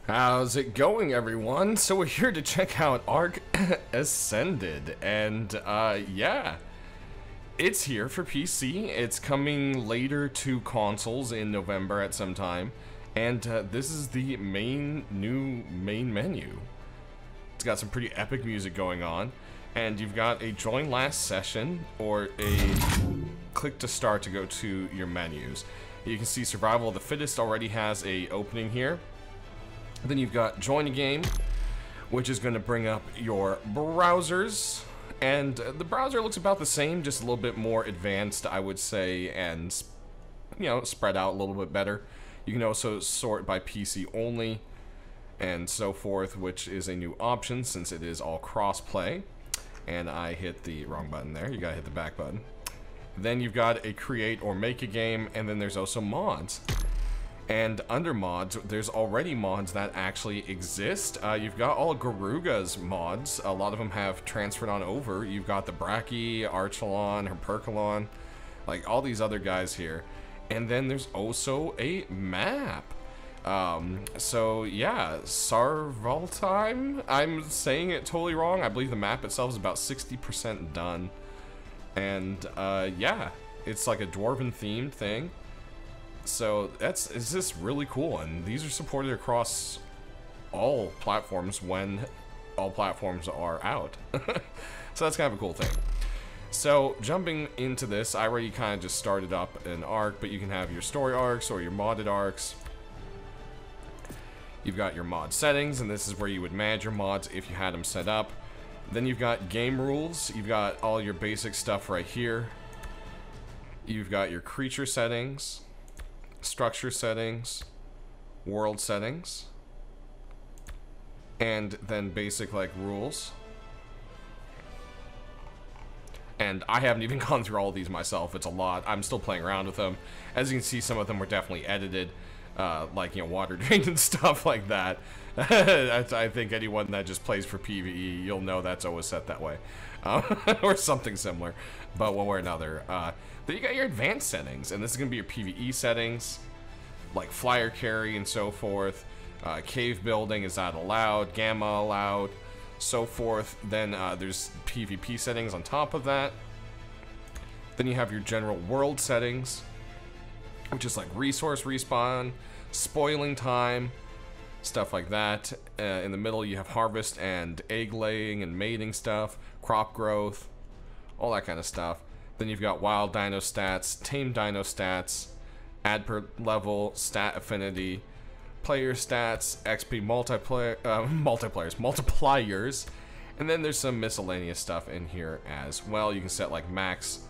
How's it going, everyone? So we're here to check out Ark Ascended, and yeah, it's here for PC. It's coming later to consoles in November at some time, and this is the new main menu. It's got some pretty epic music going on, and you've got a join last session or a click to start to go to your menus. You can see Survival of the Fittest already has a opening here. Then you've got join a game, which is going to bring up your browsers, and the browser looks about the same, just a little bit more advanced, I would say, and spread out a little bit better. You can also sort by PC only and so forth, which is a new option since it is all cross-play. And I hit the wrong button there. You gotta hit the back button. Then you've got a create or make a game, and then there's also mods. And under mods, there's already mods that actually exist. You've got all of Garuga's mods. A lot of them have transferred on over. You've got the Brachy, Archelon, Herpercolon, like all these other guys here. And then there's also a map. So yeah, Sarvaltime? I'm saying it totally wrong. I believe the map itself is about 60% done. And yeah, it's like a dwarven themed thing. So it's just really cool, and these are supported across all platforms when all platforms are out. So that's kind of a cool thing. So jumping into this, I already kind of just started up an arc, but you can have your story arcs or your modded arcs. You've got your mod settings, and this is where you would manage your mods if you had them set up. Then you've got game rules. You've got all your basic stuff right here. You've got your creature settings, structure settings, world settings, and then basic like rules. And I haven't even gone through all of these myself. It's a lot. I'm still playing around with them. As you can see, some of them were definitely edited, like, you know, water drain and stuff like that. I think anyone that just plays for PvE, you'll know that's always set that way. Or something similar, but one way or another. Then you got your advanced settings, and this is going to be your PvE settings, like flyer carry and so forth. Cave building, is that allowed? Gamma allowed, so forth. Then there's PvP settings on top of that. Then you have your general world settings, which is like resource respawn, spoiling time, stuff like that. In the middle you have harvest and egg laying and mating stuff, crop growth, all that kind of stuff. Then you've got wild dino stats, tame dino stats, add per level, stat affinity, player stats, XP multipliers, and then there's some miscellaneous stuff in here as well. You can set like max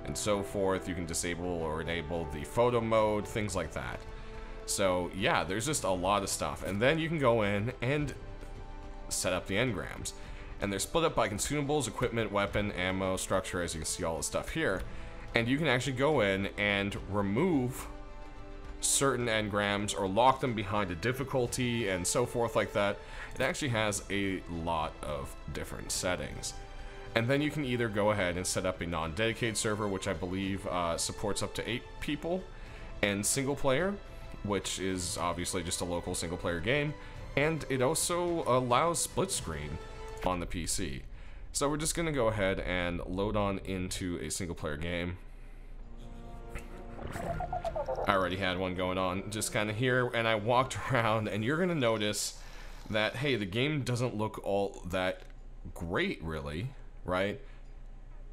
and so forth. You can disable or enable the photo mode, things like that. So yeah, there's just a lot of stuff. And then you can go in and set up the engrams. And they're split up by consumables, equipment, weapon, ammo, structure, as you can see all the stuff here. And you can actually go in and remove certain engrams or lock them behind a difficulty and so forth like that. It actually has a lot of different settings. And then you can either go ahead and set up a non-dedicated server, which I believe supports up to 8 people, and single player, which is obviously just a local single player game, and it also allows split screen on the PC. So we're just gonna go ahead and load on into a single player game. I already had one going on just kind of here, and I walked around, and you're gonna notice that, hey, the game doesn't look all that great really, right?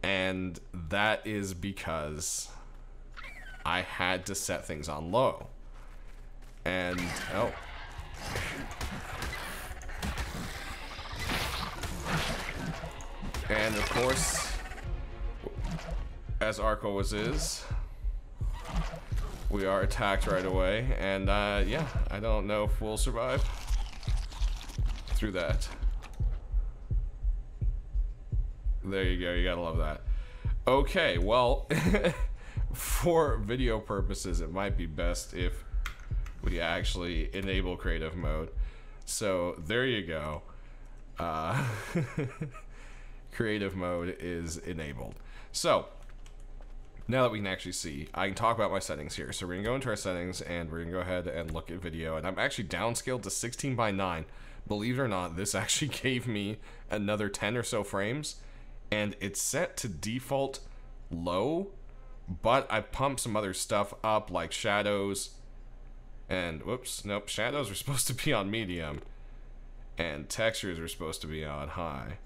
And that is because I had to set things on low. And oh, and of course, as Ark always is, we are attacked right away, and yeah, I don't know if we'll survive through that. There you go, you gotta love that. Okay, well, for video purposes, it might be best if we actually enable creative mode. So there you go. Creative mode is enabled. So now that we can actually see, I can talk about my settings here. So we're gonna go into our settings and we're gonna go ahead and look at video, and I'm actually downscaled to 16:9. Believe it or not, this actually gave me another 10 or so frames, and it's set to default low, but I pumped some other stuff up like shadows and whoops, nope, shadows were supposed to be on medium and textures were supposed to be on high.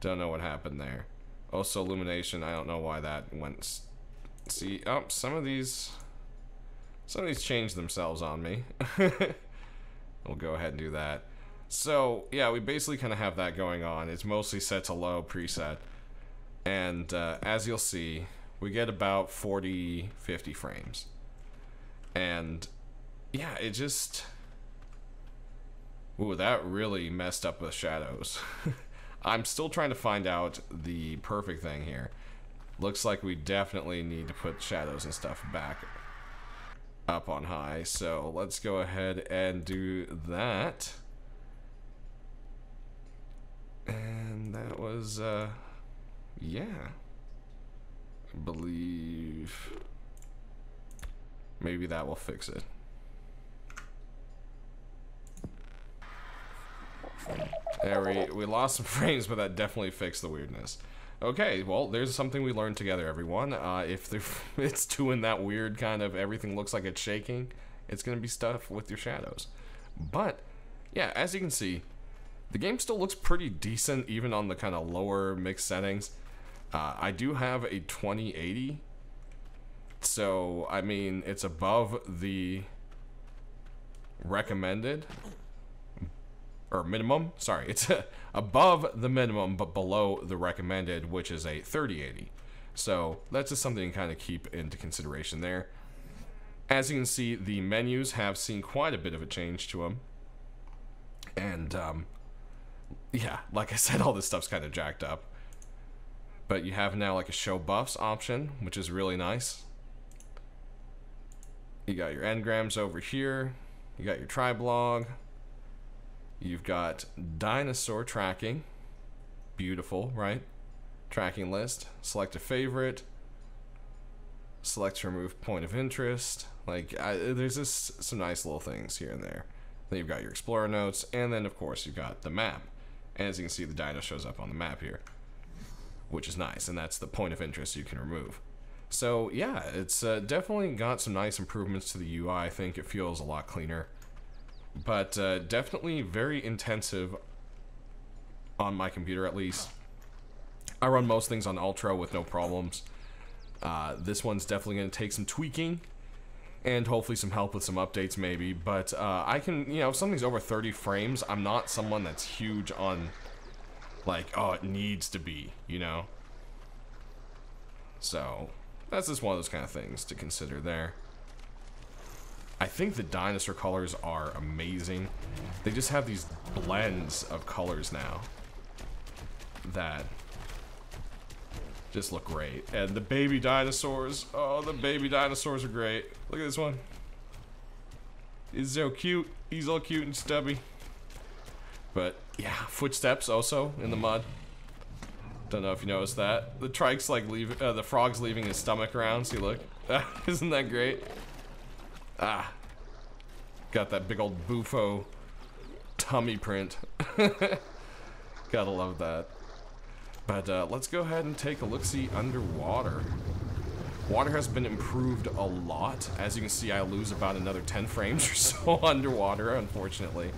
Don't know what happened there. Also illumination, I don't know why that went. See, oh, some of these changed themselves on me. We'll go ahead and do that. So yeah, we basically kind of have that going on. It's mostly set to low preset, and as you'll see, we get about 40-50 frames, and yeah, it just, ooh, that really messed up the shadows. I'm still trying to find out the perfect thing here. Looks like we definitely need to put shadows and stuff back up on high, so let's go ahead and do that. And that was yeah, I believe maybe that will fix it. There, we lost some frames, but that definitely fixed the weirdness. Okay, well, there's something we learned together, everyone. If it's doing that weird kind of everything looks like it's shaking, it's going to be stuff with your shadows. But, yeah, as you can see, the game still looks pretty decent, even on the kind of lower mixed settings. I do have a 2080, so, I mean, it's above the recommended, or minimum, sorry, it's above the minimum but below the recommended, which is a 3080. So that's just something to kind of keep into consideration there. As you can see, the menus have seen quite a bit of a change to them, and yeah, like I said, all this stuff's kind of jacked up, but you have now like a show buffs option, which is really nice. You got your engrams over here, you got your triblog. You've got dinosaur tracking. Beautiful, right? Tracking list. Select a favorite. Select to remove point of interest. Like, there's just some nice little things here and there. Then you've got your explorer notes, and then of course you've got the map. And as you can see, the dino shows up on the map here, which is nice, and that's the point of interest you can remove. So yeah, it's definitely got some nice improvements to the UI. I think it feels a lot cleaner. But definitely very intensive on my computer, at least. I run most things on Ultra with no problems. This one's definitely going to take some tweaking and hopefully some help with some updates maybe. But I can, you know, if something's over 30 frames, I'm not someone that's huge on, like, oh, it needs to be, you know? So that's just one of those kind of things to consider there. I think the dinosaur colors are amazing. They just have these blends of colors now that just look great. And the baby dinosaurs, oh, the baby dinosaurs are great. Look at this one. He's so cute. He's all cute and stubby. But yeah, footsteps also in the mud. Don't know if you noticed that. The trike's like the frog's leaving his stomach around. See, look. Isn't that great? Ah, got that big old bufo tummy print. Gotta love that. But let's go ahead and take a look-see underwater. Water has been improved a lot. As you can see, I lose about another 10 frames or so underwater, unfortunately.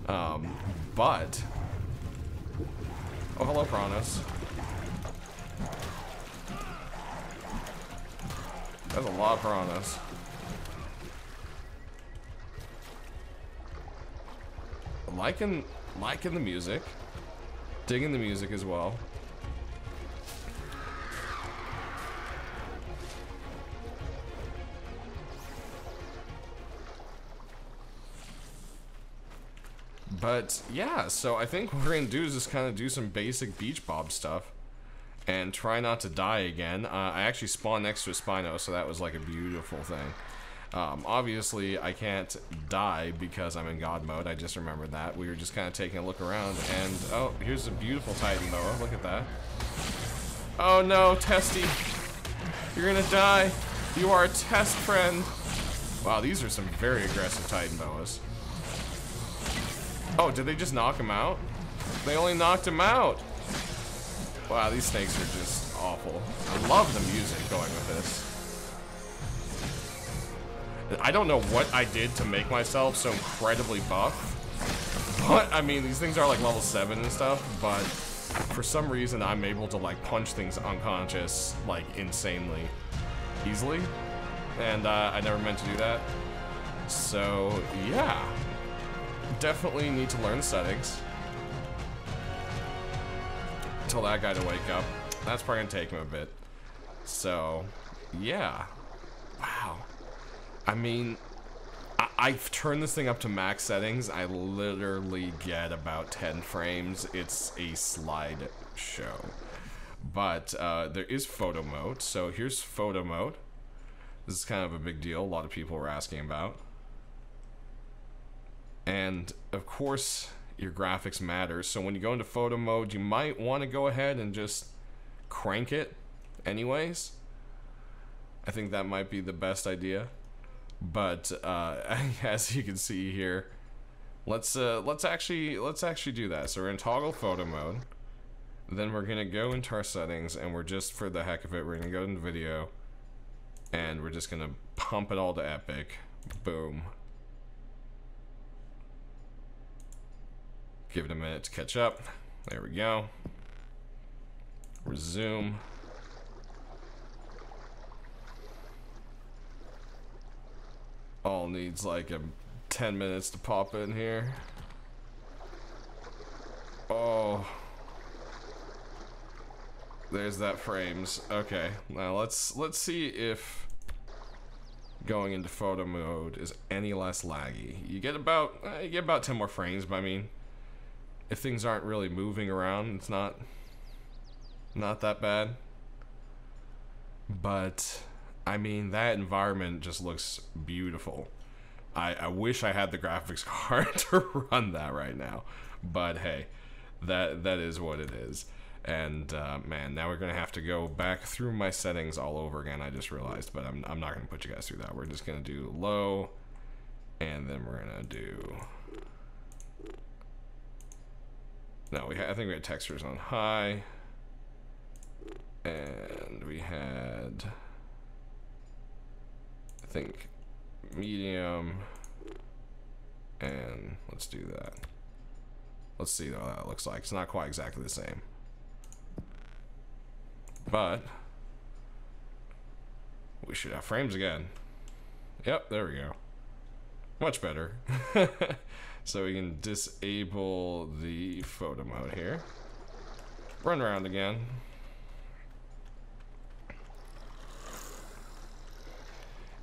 But oh, hello, Pranos. That's a lot of Pranos. Liking the music, digging the music as well. But yeah, so I think what we're gonna do is just kind of do some basic beach bob stuff and try not to die again. I actually spawned next to a Spino, so that was like a beautiful thing. Obviously, I can't die because I'm in God mode. I just remembered that. We were just kind of taking a look around, and oh, here's a beautiful Titan boa. Look at that. Oh no, Testy. You're gonna die. You are a test friend. Wow, these are some very aggressive Titan boas. Oh, did they just knock him out? They only knocked him out. Wow, these snakes are just awful. I love the music going with this. I don't know what I did to make myself so incredibly buff. But, I mean, these things are like level 7 and stuff, but for some reason I'm able to like punch things unconscious like insanely easily. And I never meant to do that. So, yeah. Definitely need to learn settings. Tell that guy to wake up. That's probably gonna take him a bit. So, yeah. Wow. I mean, I've turned this thing up to max settings. I literally get about 10 frames. It's a slide show. But there is photo mode. So here's photo mode. This is kind of a big deal. A lot of people were asking about. And of course, your graphics matter. So when you go into photo mode, you might want to go ahead and just crank it anyways. I think that might be the best idea. But as you can see here, let's actually do that. So we're gonna toggle photo mode. Then we're gonna go into our settings, and we're just, for the heck of it, we're gonna go into video, and we're just gonna pump it all to epic. Boom. Give it a minute to catch up. There we go. Resume. All needs like 10 minutes to pop in here. Oh. There's that frames. Okay, now let's see if going into photo mode is any less laggy. You get about 10 more frames, but I mean, if things aren't really moving around, it's not that bad. But I mean, that environment just looks beautiful. I wish I had the graphics card to run that right now, but hey, that is what it is. And man, now we're gonna have to go back through my settings all over again. I just realized, but I'm not gonna put you guys through that. We're just gonna do low, and then we're gonna do. No, I think we had textures on high, and we had, I think, medium, and let's do that. Let's see what that looks like. It's not quite exactly the same, but we should have frames again. Yep, there we go. Much better. So we can disable the photo mode here. Run around again.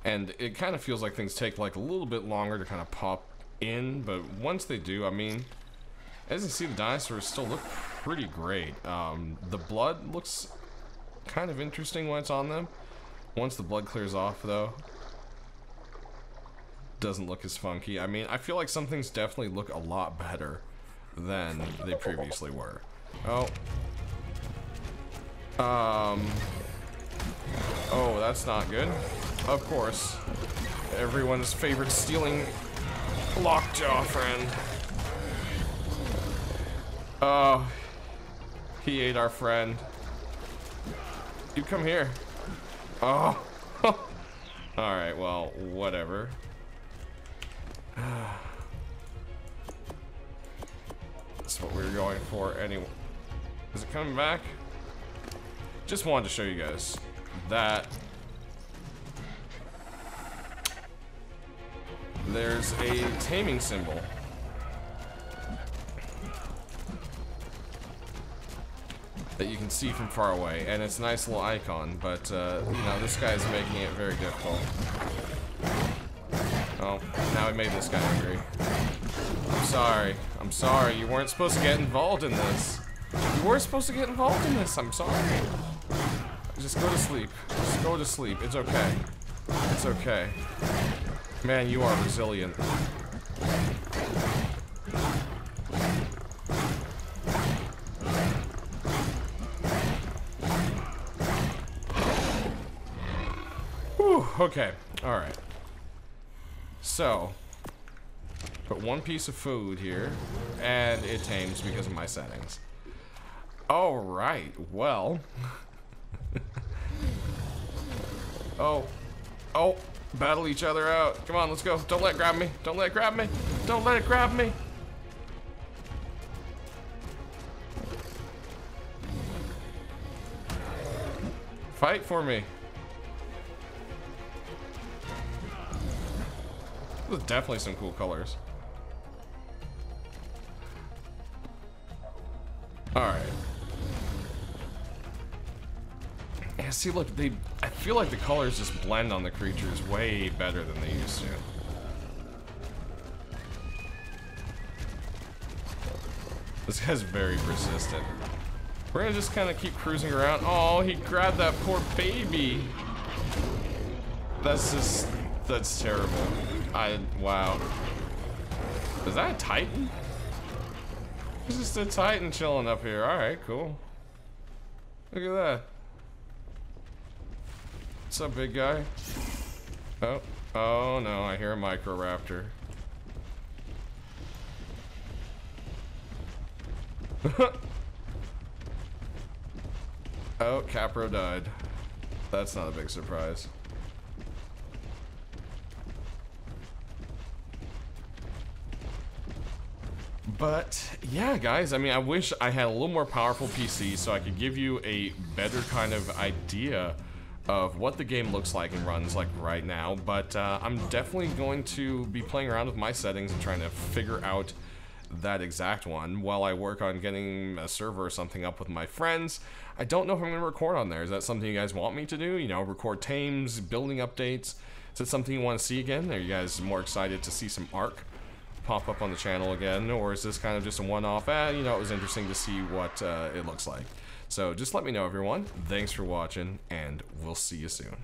And it kind of feels like things take like a little bit longer to kind of pop in, but once they do, I mean, as you see, the dinosaurs still look pretty great. The blood looks kind of interesting when it's on them. Once the blood clears off, though, doesn't look as funky. I mean, I feel like some things definitely look a lot better than they previously were. Oh. Oh, that's not good. Of course. Everyone's favorite stealing lockjaw friend. Oh. He ate our friend. You come here. Oh. Alright, well, whatever. That's what we were going for anyway. Is it coming back? Just wanted to show you guys that there's a taming symbol. That you can see from far away, and it's a nice little icon, but you know, this guy's making it very difficult. Oh, now I made this guy angry. I'm sorry. I'm sorry. You weren't supposed to get involved in this. You weren't supposed to get involved in this. I'm sorry. Just go to sleep. Just go to sleep. It's okay. It's okay. Man, you are resilient. Okay, alright. So, put one piece of food here, and it tames because of my settings. Alright, well. Oh, battle each other out. Come on, let's go. Don't let it grab me. Don't let it grab me. Don't let it grab me. Fight for me. There's definitely some cool colors. Alright. Yeah, see, look, I feel like the colors just blend on the creatures way better than they used to. This guy's very persistent. We're gonna just kind of keep cruising around. Oh, he grabbed that poor baby. That's terrible. Wow. Is that a Titan? It's just a Titan chilling up here. Alright, cool. Look at that. What's up, big guy? Oh no, I hear a Microraptor. Oh, Capro died. That's not a big surprise. But yeah, guys, I mean, I wish I had a little more powerful PC so I could give you a better kind of idea of what the game looks like and runs like right now. But I'm definitely going to be playing around with my settings and trying to figure out that exact one while I work on getting a server or something up with my friends. I don't know if I'm going to record on there. Is that something you guys want me to do? You know, record tames, building updates? Is that something you want to see again? Are you guys more excited to see some Ark pop up on the channel again? Or is this kind of just a one-off? You know, it was interesting to see what it looks like. So just let me know, everyone. Thanks for watching, and we'll see you soon.